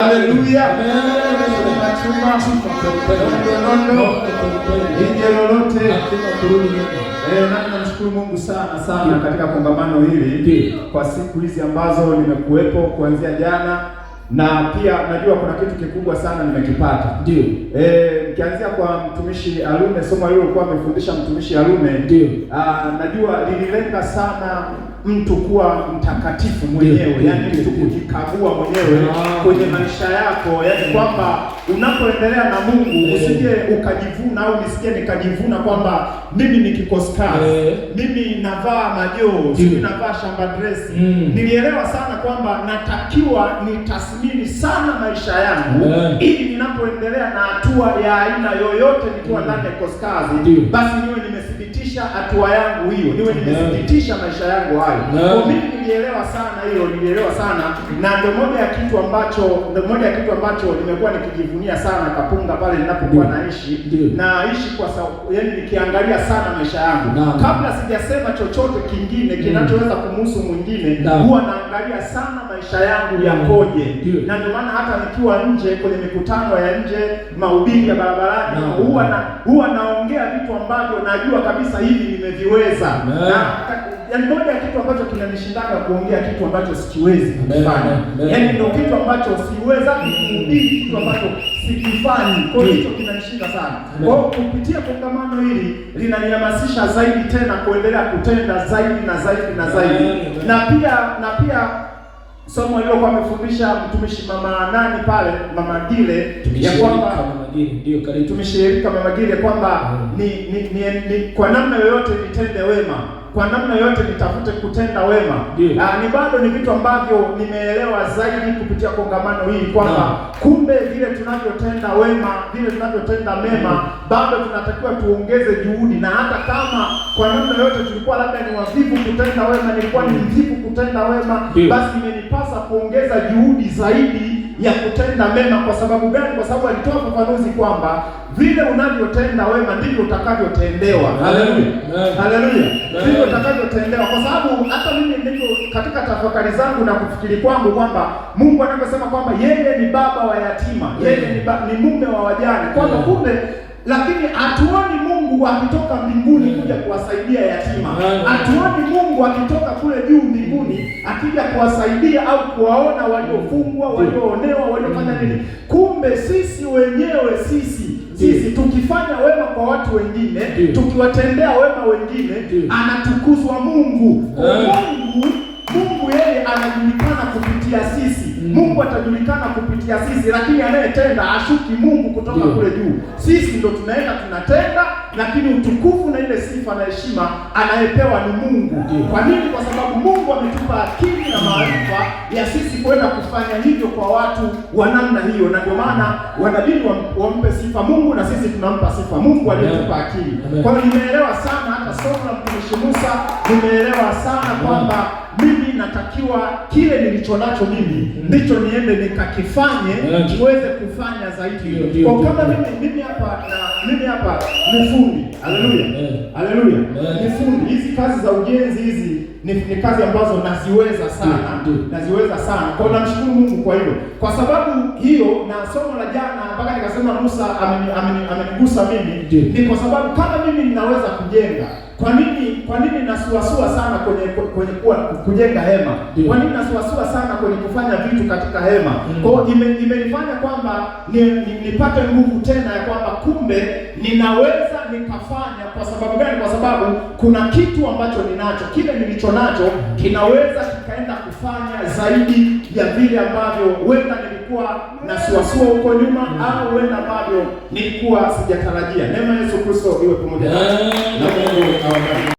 Haleluya. Lolote. Namshukuru Mungu sana katika kongamano hili kwa siku hizi ambazo nimekuwepo kuanzia jana, na pia najua kuna kitu kikubwa sana nimekipata. Ndio. Nikianzia kwa mtumishi Alume, somo alilokuwa amefundisha mtumishi Alume, ndio. Najua lililenga sana mtu kuwa mtakatifu mwenyewe, yani mtu kujikagua mwenyewe kwenye maisha yako, yani kwamba unapoendelea na Mungu usije ukajivuna au nisikie nikajivuna kwamba mimi ni kikoskazi, mimi navaa majoo, mimi navaa shamba dress. Nilielewa sana kwamba natakiwa nitathmini sana maisha yangu ili ninapoendelea na hatua ya aina yoyote nikiwa ndani ya kikoskazi, basi niwe nimethibitisha hatua yangu hiyo, niwe nimethibitisha maisha yangu hayo. Kwa mimi nilielewa sana, na ndio moja ya kitu ambacho nimekuwa nikijivunia sana Kapunga pale ninapokuwa naishi kwa sababu yani nikiangalia sana maisha yangu. Kabla sijasema chochote kingine kinachoweza kumhusu mwingine, huwa naangalia sana maisha yangu yakoje. Na ndio maana hata nikiwa nje kwenye mikutano ya nje, mahubiri ya barabarani, huwa naongea vitu ambavyo najua kabisa hivi nimeviweza. Yaani moja ya kitu ambacho kinanishindaga kuongea kitu ambacho sikiwezi kufanya. Yaani ndio kitu ambacho siweza kuhubiri, kitu ambacho sikifanyi. Kwa hiyo hicho kinanishinda sana. Kwa hiyo kupitia kongamano hili linanihamasisha zaidi tena kuendelea kutenda zaidi na zaidi. Na pia somo alilokuwa amefundisha mtumishi mama nani pale, mama Gile, ya kwamba ndio karibu mtumishi Erika mama Gile, kwamba ni kwa namna yoyote nitende wema, kwa namna yote nitafute kutenda wema. Ni bado ni vitu ambavyo nimeelewa zaidi kupitia kongamano hili kwamba kumbe vile tunavyotenda wema, vile tunavyotenda mema, bado tunatakiwa tuongeze juhudi. Na hata kama kwa namna yote tulikuwa labda ni wavivu kutenda wema, nilikuwa ni mvivu kutenda wema, basi imenipasa kuongeza juhudi zaidi ya kutenda mema. Kwa sababu gani? Kwa sababu alitoa ufafanuzi kwamba vile unavyotenda wema ndivyo utakavyotendewa. Haleluya. Ndivyo utakavyotendewa. Kwa sababu hata mimi ndivyo katika tafakari zangu na kufikiri kwangu kwamba Mungu anavyosema kwamba yeye ni baba wa yatima, yeye ni mume wa wajane, kwamba kumbe lakini hatuoni Mungu akitoka mbinguni kuja kuwasaidia yatima. Hatuoni Mungu akitoka kule juu mbinguni akija kuwasaidia au kuwaona waliofungwa, walioonewa, waliofanya nini. Kumbe sisi wenyewe sisi tukifanya wema kwa watu wengine, tukiwatendea wema wengine, anatukuzwa Mungu. Mungu yeye anajulikana kupitia sisi. Mungu atajulikana kupitia sisi, lakini anayetenda ashuki Mungu kutoka kule juu. Sisi ndo tunaenda tunatenda, lakini utukufu na ile sifa na heshima anayepewa ni Mungu. Kwa nini? Kwa sababu Mungu ametupa akili na maarifa ya sisi kwenda kufanya hivyo kwa watu wa namna hiyo, na ndio maana wanabidi wampe sifa Mungu na sisi tunampa sifa Mungu aliyetupa akili. Kwa hiyo nimeelewa sana hata somo la mtumishi Musa, nimeelewa sana kwamba mimi natakiwa kile nilicho nacho mimi ndicho niende nikakifanye, niweze kufanya zaidi. Kwa kama mimi hapa ni fundi. Haleluya. Ni fundi. Hizi kazi za ujenzi hizi ni kazi ambazo naziweza sana. Kwa hiyo namshukuru Mungu kwa hilo. Kwa sababu hiyo na somo la jana mpaka nikasema Musa amenigusa mimi, ni kwa sababu kama mimi ninaweza kujenga, kwa nini nasuasua sana kwenye kujenga hema? Kwa nini nasuasua sana kwenye kufanya vitu katika hema? Kwa hiyo imenifanya kwamba nipate nguvu tena ya kwamba kumbe ninaweza nikafanya. Kwa sababu gani? Kwa sababu kuna kitu ambacho ninacho, kile nilicho nacho kinaweza kikaenda kufanya zaidi ya vile ambavyo wenda nilikuwa nasuasua huko nyuma, au wenda ambavyo nilikuwa sijatarajia. Neema Yesu Kristo iwe pamoja na Mungu.